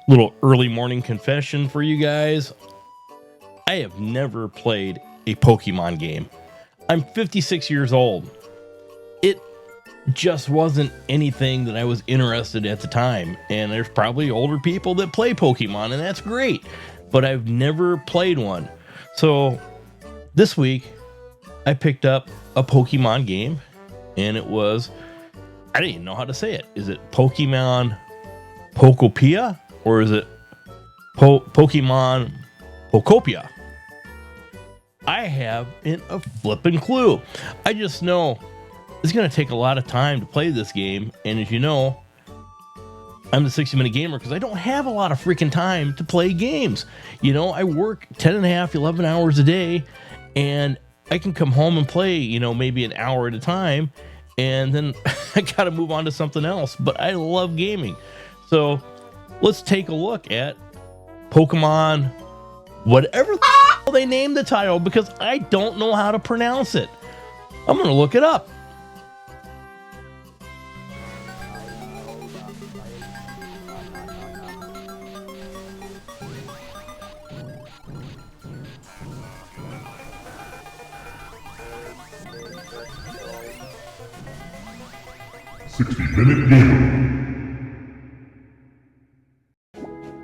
Little early morning confession for you guys. I have never played a Pokemon game. I'm 56 years old. It just wasn't anything that I was interested in at the time. And there's probably older people that play Pokemon, and that's great. But I've never played one. So this week, I picked up a Pokemon game, and it was, I didn't even know how to say it. Is it Pokemon Pokopia? Or is it Pokemon Pokopia? I haven't a flippin' clue. I just know it's going to take a lot of time to play this game. And as you know, I'm the 60-minute gamer because I don't have a lot of freaking time to play games. You know, I work 10 and a half, 11 hours a day, and I can come home and play, you know, maybe an hour at a time. And then I got to move on to something else. But I love gaming. So let's take a look at Pokemon, whatever the hell they named the title, because I don't know how to pronounce it. I'm going to look it up.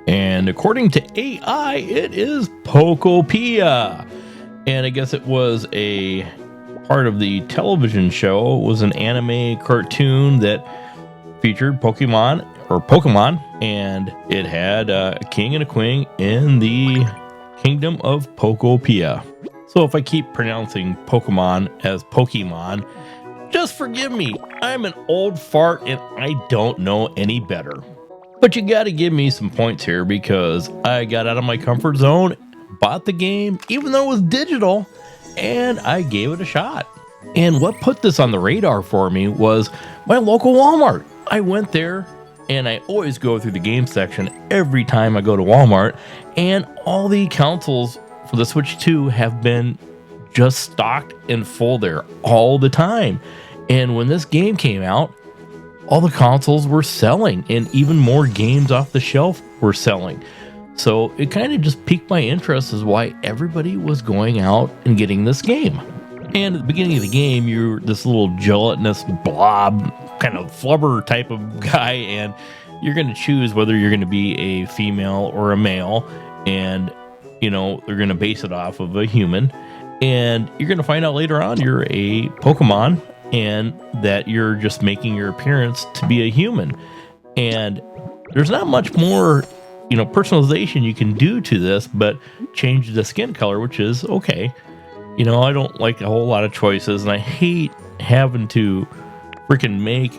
And according to AI, it is Pokopia. And I guess it was a part of the television show. It was an anime cartoon that featured Pokemon, and it had a king and a queen in the kingdom of Pokopia. So if I keep pronouncing Pokemon as Pokemon, just forgive me. I'm an old fart and I don't know any better. But you got to give me some points here because I got out of my comfort zone, bought the game, even though it was digital, and I gave it a shot. And what put this on the radar for me was my local Walmart. I went there, and I always go through the game section every time I go to Walmart, and all the consoles for the Switch 2 have been just stocked and full there all the time. And when this game came out, all the consoles were selling, and even more games off the shelf were selling. So it kind of just piqued my interest as why everybody was going out and getting this game. And at the beginning of the game, you're this little gelatinous blob, kind of flubber type of guy, and you're going to choose whether you're going to be a female or a male, and, you know, they're going to base it off of a human. And you're going to find out later on you're a Pokemon, and that you're just making your appearance to be a human. And there's not much more, you know, personalization you can do to this, but change the skin color, which is okay. You know, I don't like a whole lot of choices, and I hate having to freaking make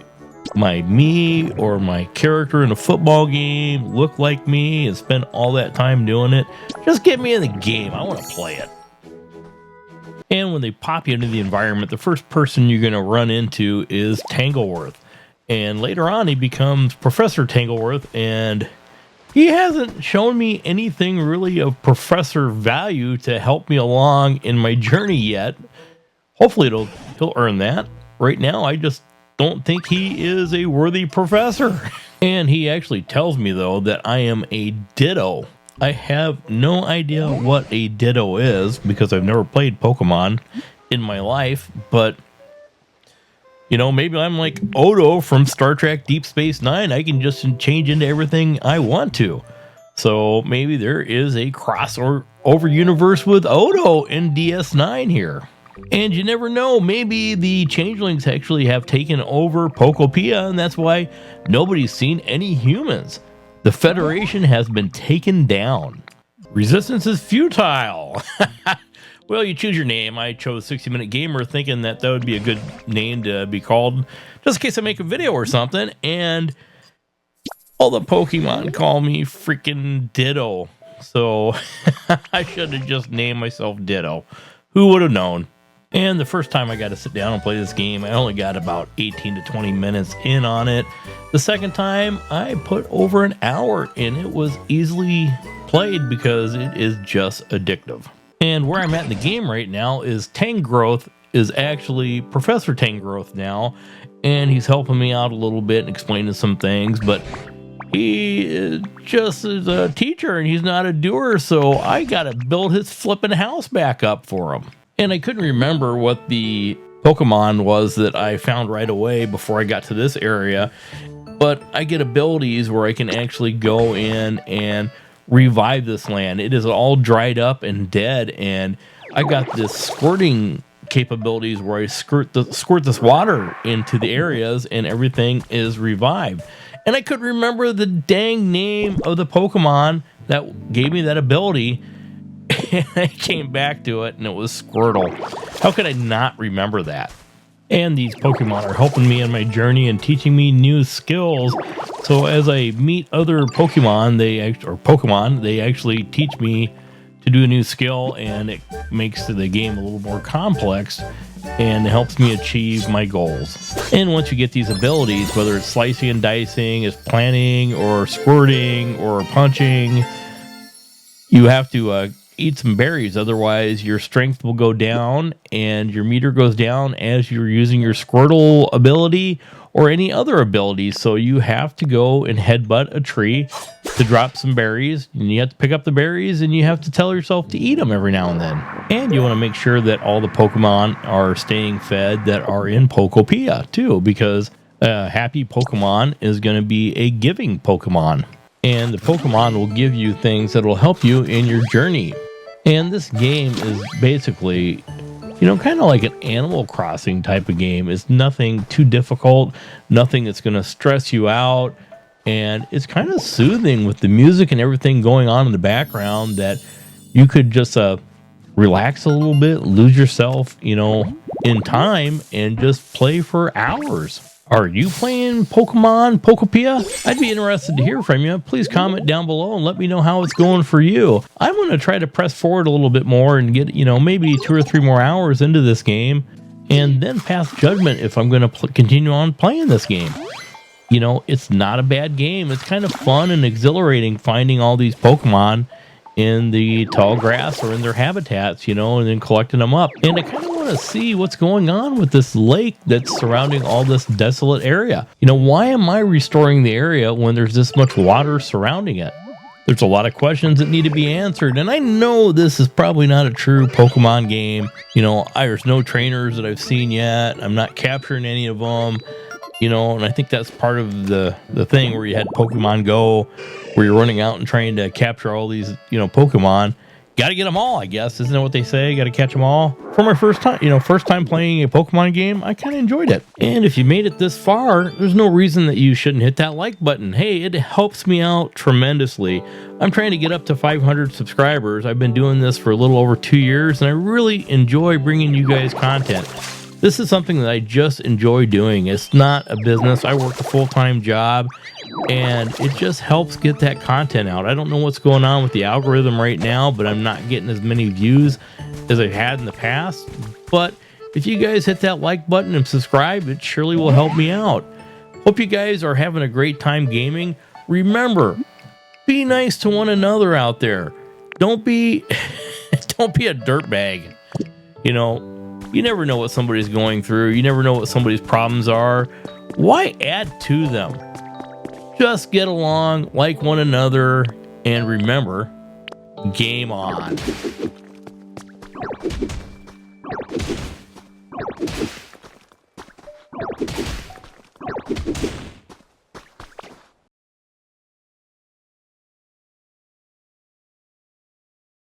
me or my character in a football game look like me and spend all that time doing it. Just get me in the game. I want to play it. And when they pop you into the environment, the first person you're going to run into is Tangleworth. And later on, he becomes Professor Tangleworth, and he hasn't shown me anything really of professor value to help me along in my journey yet. Hopefully he'll earn that. Right now, I just don't think he is a worthy professor. And he actually tells me, though, that I am a Ditto. I have no idea what a Ditto is because I've never played Pokemon in my life, but, you know, maybe I'm like Odo from Star Trek Deep Space Nine. I can just change into everything I want to. So maybe there is a crossover universe with Odo in DS9 here. And you never know, maybe the changelings actually have taken over Pokopia, and that's why nobody's seen any humans. The Federation has been taken down. Resistance is futile. Well, you choose your name. I chose 60-Minute Gamer thinking that would be a good name to be called just in case I make a video or something. And all the Pokemon call me freaking Ditto. So I should have just named myself Ditto. Who would have known? And the first time I got to sit down and play this game, I only got about 18 to 20 minutes in on it. The second time, I put over an hour in. It was easily played because it is just addictive. And where I'm at in the game right now is Tangrowth is actually Professor Tangrowth now, and he's helping me out a little bit and explaining some things, but he just is a teacher and he's not a doer, so I gotta build his flipping house back up for him. And I couldn't remember what the Pokemon was that I found right away before I got to this area, but I get abilities where I can actually go in and revive this land. It is all dried up and dead, and I got this squirting capabilities where I squirt this water into the areas and everything is revived. And I couldn't remember the dang name of the Pokemon that gave me that ability. And I came back to it and it was Squirtle. How could I not remember that? And these Pokemon are helping me on my journey and teaching me new skills. So as I meet other Pokemon, they actually teach me to do a new skill, and it makes the game a little more complex and helps me achieve my goals. And once you get these abilities, whether it's slicing and dicing, is planting or squirting or punching, you have to eat some berries, otherwise your strength will go down and your meter goes down as you're using your Squirtle ability or any other abilities. So you have to go and headbutt a tree to drop some berries, and you have to pick up the berries and you have to tell yourself to eat them every now and then. And you want to make sure that all the Pokemon are staying fed that are in Pokopia too, because a happy Pokemon is going to be a giving Pokemon. And the Pokemon will give you things that will help you in your journey. And this game is basically, kind of like an Animal Crossing type of game. It's nothing too difficult, nothing that's going to stress you out. And it's kind of soothing with the music and everything going on in the background that you could just relax a little bit, lose yourself, in time and just play for hours. Are you playing Pokemon Pokopia? I'd be interested to hear from you. Please comment down below and let me know how it's going for you. I'm going to try to press forward a little bit more and get, maybe 2 or 3 more hours into this game and then pass judgment if I'm going to continue on playing this game. It's not a bad game. It's kind of fun and exhilarating finding all these Pokemon in the tall grass or in their habitats, and then collecting them up. And I kind of want to see what's going on with this lake that's surrounding all this desolate area. Why am I restoring the area when there's this much water surrounding it? There's a lot of questions that need to be answered. And I know this is probably not a true Pokemon game. There's no trainers that I've seen yet. I'm not capturing any of them. And I think that's part of the thing where you had Pokemon Go, where you're running out and trying to capture all these, Pokemon. Got to get them all, I guess. Isn't that what they say? Got to catch them all. For my first time playing a Pokemon game, I kind of enjoyed it. And if you made it this far, there's no reason that you shouldn't hit that like button. Hey, it helps me out tremendously. I'm trying to get up to 500 subscribers. I've been doing this for a little over 2 years, and I really enjoy bringing you guys content. This is something that I just enjoy doing. It's not a business. I work a full-time job, and it just helps get that content out. I don't know what's going on with the algorithm right now, but I'm not getting as many views as I had in the past. But if you guys hit that like button and subscribe, it surely will help me out. Hope you guys are having a great time gaming. Remember, be nice to one another out there. Don't be a dirtbag. You never know what somebody's going through. You never know what somebody's problems are. Why add to them? Just get along, like one another, and remember, game on.